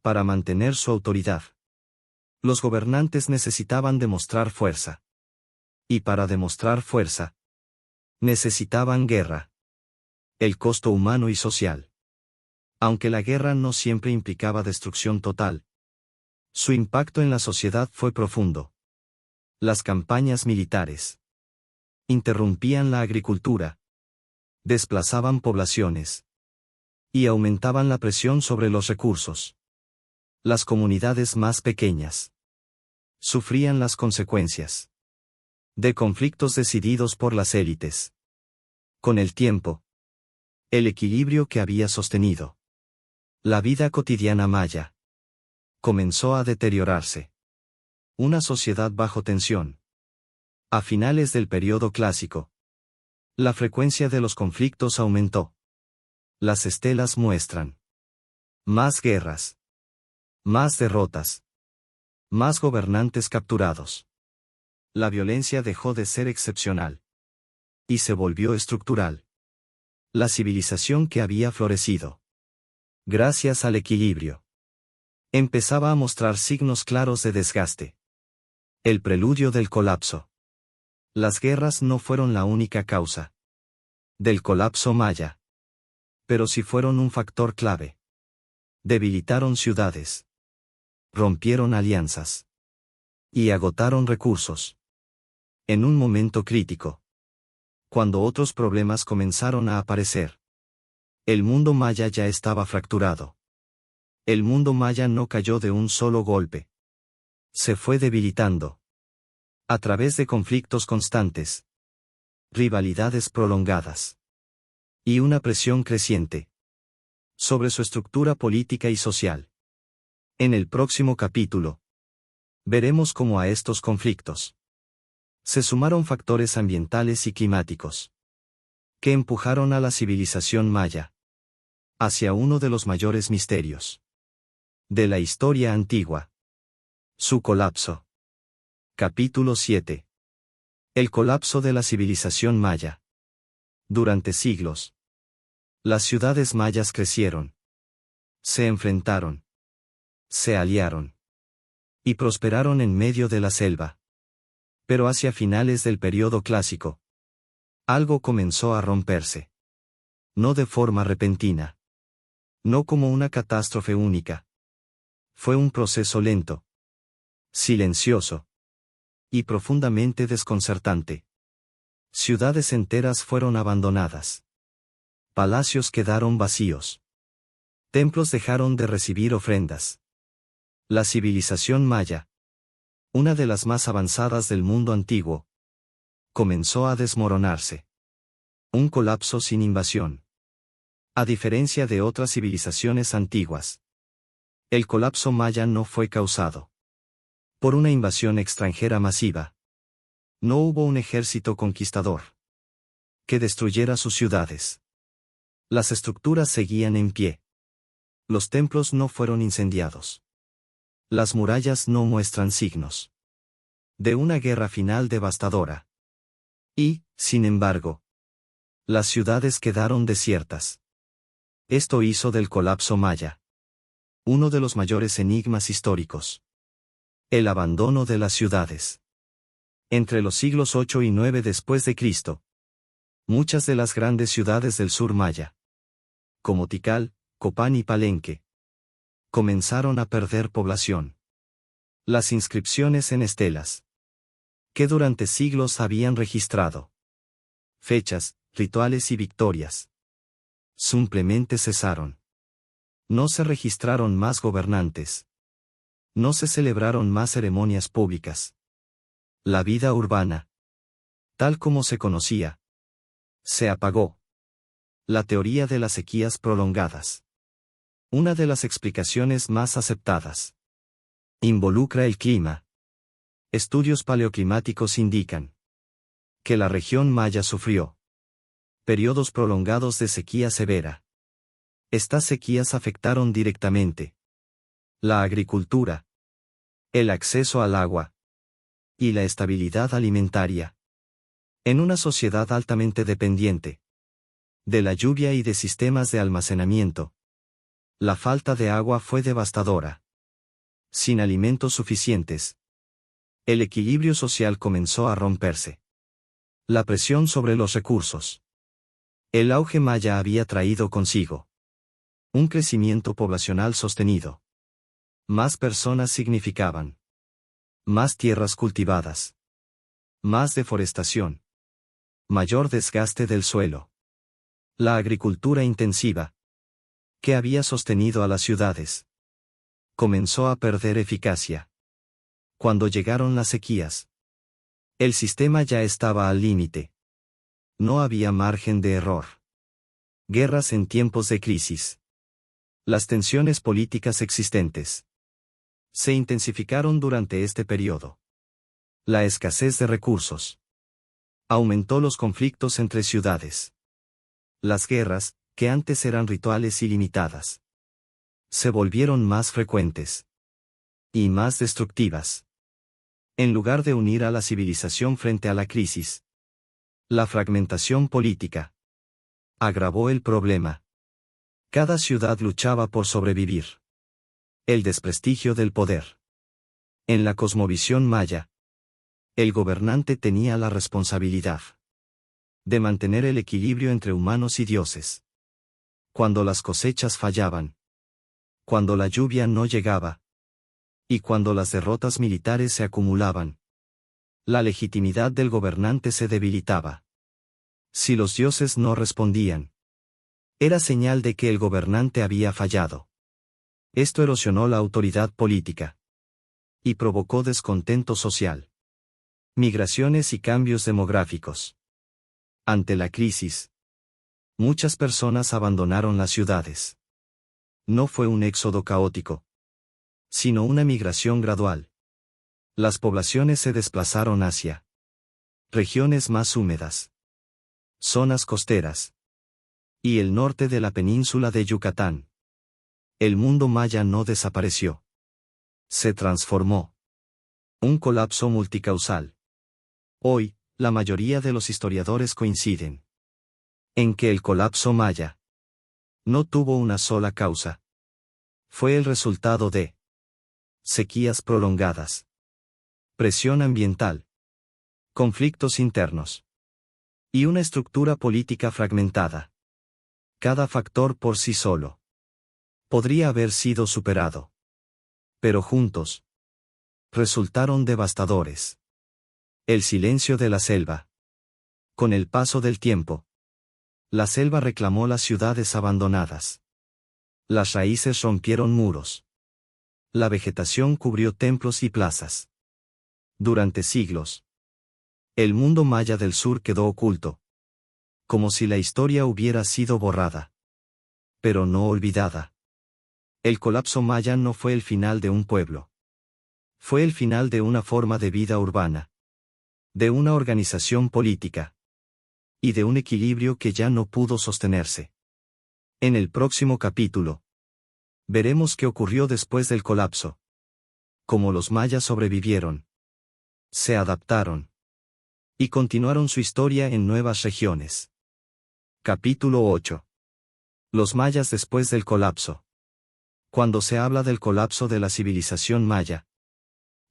Para mantener su autoridad, los gobernantes necesitaban demostrar fuerza. Y para demostrar fuerza, necesitaban guerra. El costo humano y social. Aunque la guerra no siempre implicaba destrucción total, su impacto en la sociedad fue profundo. Las campañas militares interrumpían la agricultura, desplazaban poblaciones y aumentaban la presión sobre los recursos. Las comunidades más pequeñas Sufrían las consecuencias de conflictos decididos por las élites. Con el tiempo, el equilibrio que había sostenido la vida cotidiana maya comenzó a deteriorarse. Una sociedad bajo tensión. A finales del período clásico, la frecuencia de los conflictos aumentó. Las estelas muestran más guerras, más derrotas, más gobernantes capturados. La violencia dejó de ser excepcional y se volvió estructural. La civilización que había florecido gracias al equilibrio empezaba a mostrar signos claros de desgaste. El preludio del colapso. Las guerras no fueron la única causa del colapso maya, pero sí fueron un factor clave. Debilitaron ciudades, rompieron alianzas y agotaron recursos. En un momento crítico, cuando otros problemas comenzaron a aparecer, el mundo maya ya estaba fracturado. El mundo maya no cayó de un solo golpe. Se fue debilitando a través de conflictos constantes, rivalidades prolongadas y una presión creciente sobre su estructura política y social. En el próximo capítulo, veremos cómo a estos conflictos se sumaron factores ambientales y climáticos que empujaron a la civilización maya hacia uno de los mayores misterios de la historia antigua. Su colapso. Capítulo 7. El colapso de la civilización maya. Durante siglos, las ciudades mayas crecieron, se enfrentaron, se aliaron y prosperaron en medio de la selva. Pero hacia finales del período clásico, algo comenzó a romperse. No de forma repentina. No como una catástrofe única. Fue un proceso lento, silencioso y profundamente desconcertante. Ciudades enteras fueron abandonadas. Palacios quedaron vacíos. Templos dejaron de recibir ofrendas. La civilización maya, una de las más avanzadas del mundo antiguo, comenzó a desmoronarse. Un colapso sin invasión. A diferencia de otras civilizaciones antiguas, el colapso maya no fue causado por una invasión extranjera masiva. No hubo un ejército conquistador que destruyera sus ciudades. Las estructuras seguían en pie. Los templos no fueron incendiados. Las murallas no muestran signos de una guerra final devastadora. Y, sin embargo, las ciudades quedaron desiertas. Esto hizo del colapso maya uno de los mayores enigmas históricos. El abandono de las ciudades. Entre los siglos 8 y 9 después de Cristo, muchas de las grandes ciudades del sur maya, como Tikal, Copán y Palenque, comenzaron a perder población. Las inscripciones en estelas, que durante siglos habían registrado fechas, rituales y victorias, simplemente cesaron. No se registraron más gobernantes. No se celebraron más ceremonias públicas. La vida urbana, tal como se conocía, se apagó. La teoría de las sequías prolongadas. Una de las explicaciones más aceptadas. Involucra el clima. Estudios paleoclimáticos indican que la región maya sufrió periodos prolongados de sequía severa. Estas sequías afectaron directamente la agricultura, el acceso al agua y la estabilidad alimentaria. En una sociedad altamente dependiente de la lluvia y de sistemas de almacenamiento, la falta de agua fue devastadora. Sin alimentos suficientes, el equilibrio social comenzó a romperse. La presión sobre los recursos. El auge maya había traído consigo un crecimiento poblacional sostenido. Más personas significaban más tierras cultivadas, más deforestación, mayor desgaste del suelo. La agricultura intensiva, que había sostenido a las ciudades, comenzó a perder eficacia. Cuando llegaron las sequías, el sistema ya estaba al límite. No había margen de error. Guerras en tiempos de crisis. Las tensiones políticas existentes se intensificaron durante este periodo. La escasez de recursos aumentó los conflictos entre ciudades. Las guerras, que antes eran rituales y limitadas, se volvieron más frecuentes y más destructivas. En lugar de unir a la civilización frente a la crisis, la fragmentación política agravó el problema. Cada ciudad luchaba por sobrevivir. El desprestigio del poder. En la cosmovisión maya, el gobernante tenía la responsabilidad de mantener el equilibrio entre humanos y dioses. Cuando las cosechas fallaban, cuando la lluvia no llegaba, y cuando las derrotas militares se acumulaban, la legitimidad del gobernante se debilitaba. Si los dioses no respondían, era señal de que el gobernante había fallado. Esto erosionó la autoridad política y provocó descontento social, migraciones y cambios demográficos. Ante la crisis, muchas personas abandonaron las ciudades. No fue un éxodo caótico, sino una migración gradual. Las poblaciones se desplazaron hacia regiones más húmedas, zonas costeras, y el norte de la península de Yucatán. El mundo maya no desapareció. Se transformó. Un colapso multicausal. Hoy, la mayoría de los historiadores coinciden en que el colapso maya no tuvo una sola causa. Fue el resultado de sequías prolongadas, presión ambiental, conflictos internos y una estructura política fragmentada. Cada factor por sí solo podría haber sido superado, pero juntos resultaron devastadores. El silencio de la selva. Con el paso del tiempo, la selva reclamó las ciudades abandonadas. Las raíces rompieron muros. La vegetación cubrió templos y plazas. Durante siglos, el mundo maya del sur quedó oculto, como si la historia hubiera sido borrada, pero no olvidada. El colapso maya no fue el final de un pueblo. Fue el final de una forma de vida urbana, de una organización política y de un equilibrio que ya no pudo sostenerse. En el próximo capítulo, veremos qué ocurrió después del colapso. Cómo los mayas sobrevivieron, se adaptaron y continuaron su historia en nuevas regiones. Capítulo 8. Los mayas después del colapso. Cuando se habla del colapso de la civilización maya,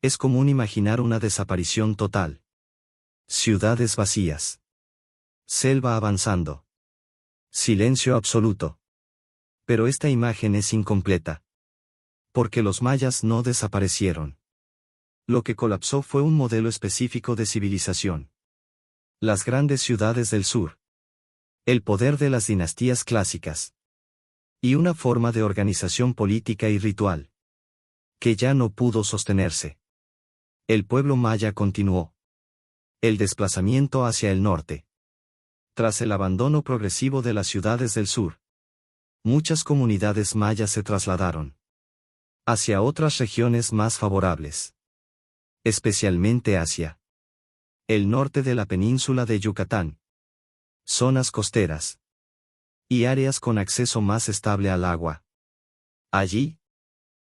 es común imaginar una desaparición total. Ciudades vacías. Selva avanzando. Silencio absoluto. Pero esta imagen es incompleta. Porque los mayas no desaparecieron. Lo que colapsó fue un modelo específico de civilización. Las grandes ciudades del sur. El poder de las dinastías clásicas. Y una forma de organización política y ritual, que ya no pudo sostenerse. El pueblo maya continuó. El desplazamiento hacia el norte. Tras el abandono progresivo de las ciudades del sur, muchas comunidades mayas se trasladaron hacia otras regiones más favorables, especialmente hacia el norte de la península de Yucatán, zonas costeras y áreas con acceso más estable al agua. Allí,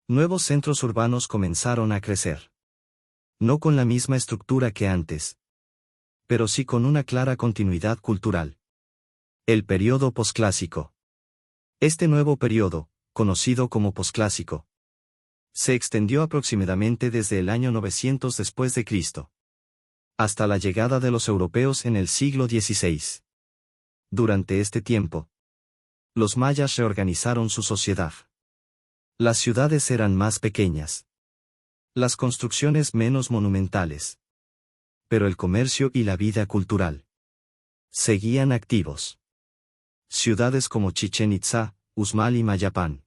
nuevos centros urbanos comenzaron a crecer. No con la misma estructura que antes, pero sí con una clara continuidad cultural. El período posclásico. Este nuevo período, conocido como posclásico, se extendió aproximadamente desde el año 900 después de Cristo hasta la llegada de los europeos en el siglo XVI. Durante este tiempo, los mayas reorganizaron su sociedad. Las ciudades eran más pequeñas, las construcciones menos monumentales, pero el comercio y la vida cultural seguían activos. Ciudades como Chichén Itzá, Uxmal y Mayapán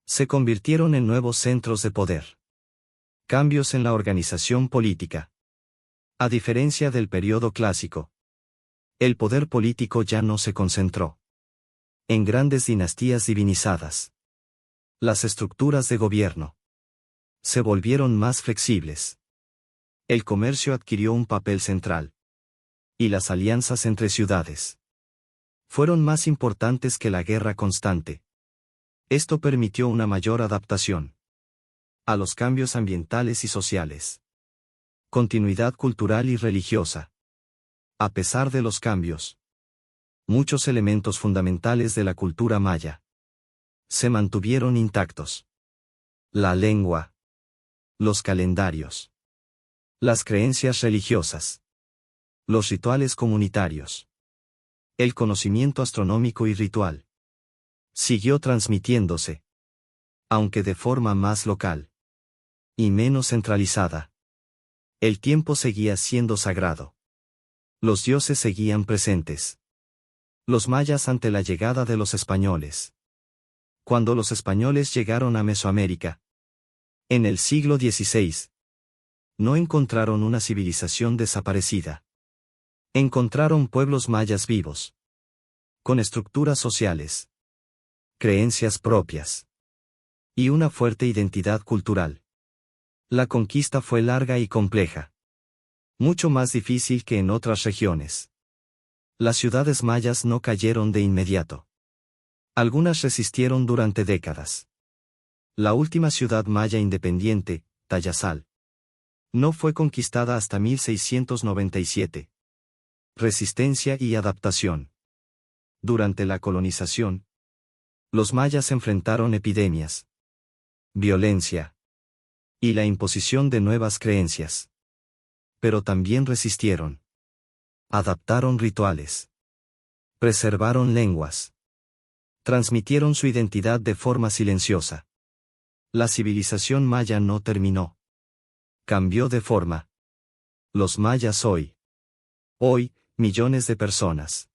se convirtieron en nuevos centros de poder. Cambios en la organización política. A diferencia del periodo clásico, el poder político ya no se concentró en grandes dinastías divinizadas. Las estructuras de gobierno se volvieron más flexibles. El comercio adquirió un papel central, y las alianzas entre ciudades fueron más importantes que la guerra constante. Esto permitió una mayor adaptación a los cambios ambientales y sociales. Continuidad cultural y religiosa. A pesar de los cambios, muchos elementos fundamentales de la cultura maya se mantuvieron intactos. La lengua, los calendarios, las creencias religiosas, los rituales comunitarios, el conocimiento astronómico y ritual siguió transmitiéndose, aunque de forma más local y menos centralizada. El tiempo seguía siendo sagrado. Los dioses seguían presentes. Los mayas ante la llegada de los españoles. Cuando los españoles llegaron a Mesoamérica, en el siglo XVI, no encontraron una civilización desaparecida. Encontraron pueblos mayas vivos, con estructuras sociales, creencias propias y una fuerte identidad cultural. La conquista fue larga y compleja, mucho más difícil que en otras regiones. Las ciudades mayas no cayeron de inmediato. Algunas resistieron durante décadas. La última ciudad maya independiente, Tayasal, no fue conquistada hasta 1697. Resistencia y adaptación. Durante la colonización, los mayas enfrentaron epidemias, violencia y la imposición de nuevas creencias. Pero también resistieron. Adaptaron rituales. Preservaron lenguas. Transmitieron su identidad de forma silenciosa. La civilización maya no terminó. Cambió de forma. Los mayas hoy, millones de personas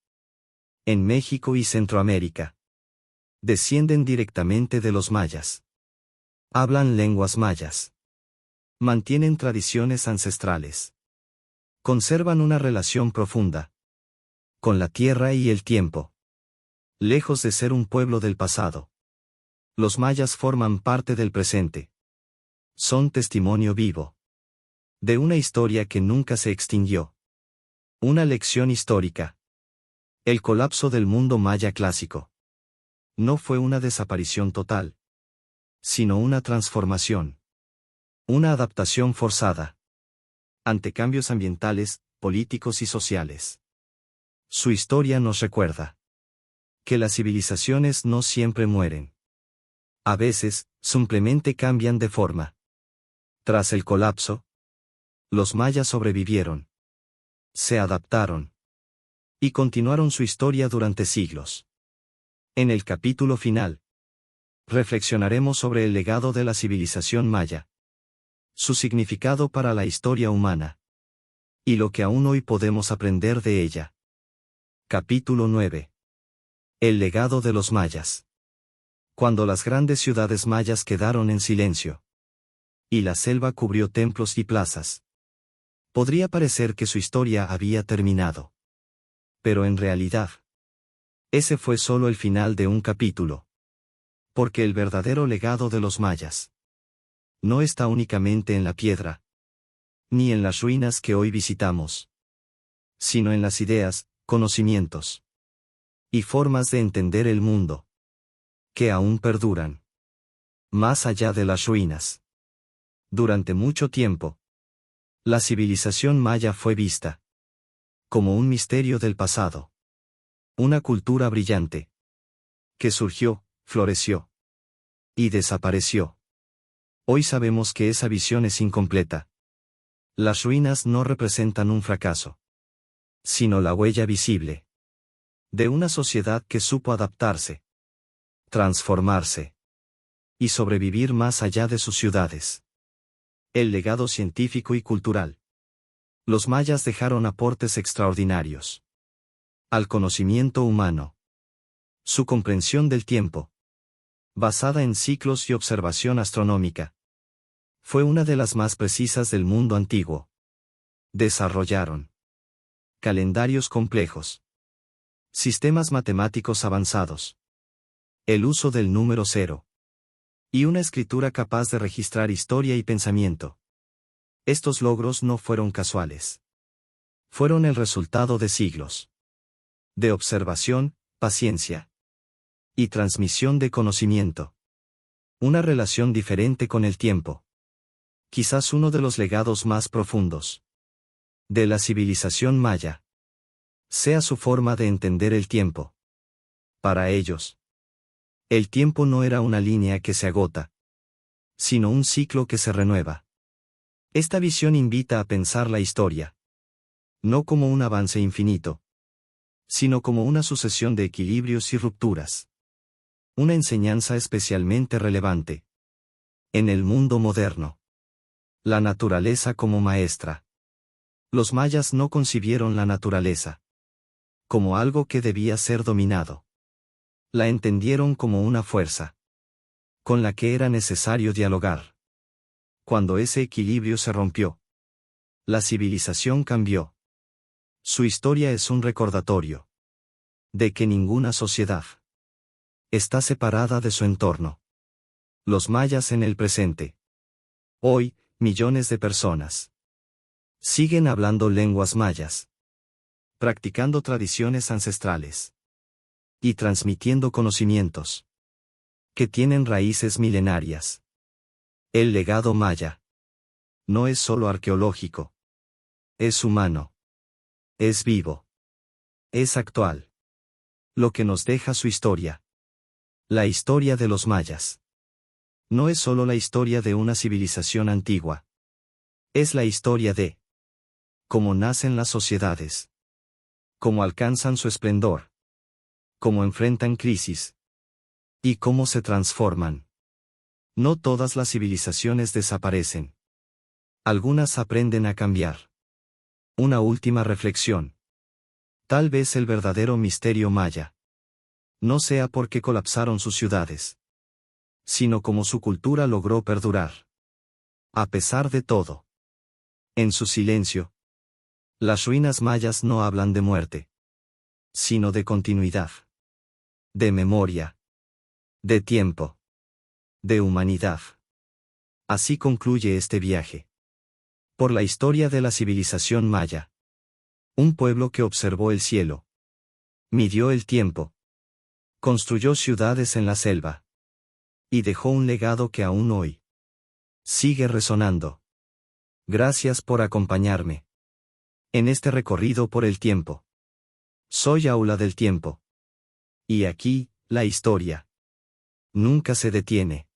en México y Centroamérica descienden directamente de los mayas. Hablan lenguas mayas. Mantienen tradiciones ancestrales. Conservan una relación profunda con la tierra y el tiempo. Lejos de ser un pueblo del pasado, los mayas forman parte del presente. Son testimonio vivo de una historia que nunca se extinguió. Una lección histórica. El colapso del mundo maya clásico no fue una desaparición total, sino una transformación. Una adaptación forzada ante cambios ambientales, políticos y sociales. Su historia nos recuerda que las civilizaciones no siempre mueren. A veces, simplemente cambian de forma. Tras el colapso, los mayas sobrevivieron, se adaptaron y continuaron su historia durante siglos. En el capítulo final, reflexionaremos sobre el legado de la civilización maya, su significado para la historia humana, y lo que aún hoy podemos aprender de ella. Capítulo 9. El legado de los mayas. Cuando las grandes ciudades mayas quedaron en silencio, y la selva cubrió templos y plazas, podría parecer que su historia había terminado. Pero en realidad, ese fue solo el final de un capítulo. Porque el verdadero legado de los mayas no está únicamente en la piedra, ni en las ruinas que hoy visitamos, sino en las ideas, conocimientos y formas de entender el mundo que aún perduran más allá de las ruinas. Durante mucho tiempo, la civilización maya fue vista como un misterio del pasado, una cultura brillante que surgió, floreció y desapareció. Hoy sabemos que esa visión es incompleta. Las ruinas no representan un fracaso, sino la huella visible de una sociedad que supo adaptarse, transformarse y sobrevivir más allá de sus ciudades. El legado científico y cultural. Los mayas dejaron aportes extraordinarios al conocimiento humano. Su comprensión del tiempo, basada en ciclos y observación astronómica, Fue una de las más precisas del mundo antiguo. Desarrollaron calendarios complejos, sistemas matemáticos avanzados, el uso del número cero, y una escritura capaz de registrar historia y pensamiento. Estos logros no fueron casuales. Fueron el resultado de siglos de observación, paciencia y transmisión de conocimiento. Una relación diferente con el tiempo. Quizás uno de los legados más profundos de la civilización maya sea su forma de entender el tiempo. Para ellos, el tiempo no era una línea que se agota, sino un ciclo que se renueva. Esta visión invita a pensar la historia no como un avance infinito, sino como una sucesión de equilibrios y rupturas. Una enseñanza especialmente relevante en el mundo moderno. La naturaleza como maestra. Los mayas no concibieron la naturaleza como algo que debía ser dominado. La entendieron como una fuerza con la que era necesario dialogar. Cuando ese equilibrio se rompió, la civilización cambió. Su historia es un recordatorio de que ninguna sociedad está separada de su entorno. Los mayas en el presente. Hoy, millones de personas siguen hablando lenguas mayas, practicando tradiciones ancestrales y transmitiendo conocimientos que tienen raíces milenarias. El legado maya no es solo arqueológico, es humano, es vivo, es actual. Lo que nos deja su historia. La historia de los mayas no es solo la historia de una civilización antigua. Es la historia de cómo nacen las sociedades, cómo alcanzan su esplendor, cómo enfrentan crisis y cómo se transforman. No todas las civilizaciones desaparecen. Algunas aprenden a cambiar. Una última reflexión. Tal vez el verdadero misterio maya no sea por qué colapsaron sus ciudades, sino cómo su cultura logró perdurar. A pesar de todo. En su silencio, las ruinas mayas no hablan de muerte, sino de continuidad, de memoria, de tiempo, de humanidad. Así concluye este viaje por la historia de la civilización maya. Un pueblo que observó el cielo, midió el tiempo, construyó ciudades en la selva y dejó un legado que aún hoy sigue resonando. Gracias por acompañarme en este recorrido por el tiempo. Soy Aula del Tiempo. Y aquí, la historia nunca se detiene.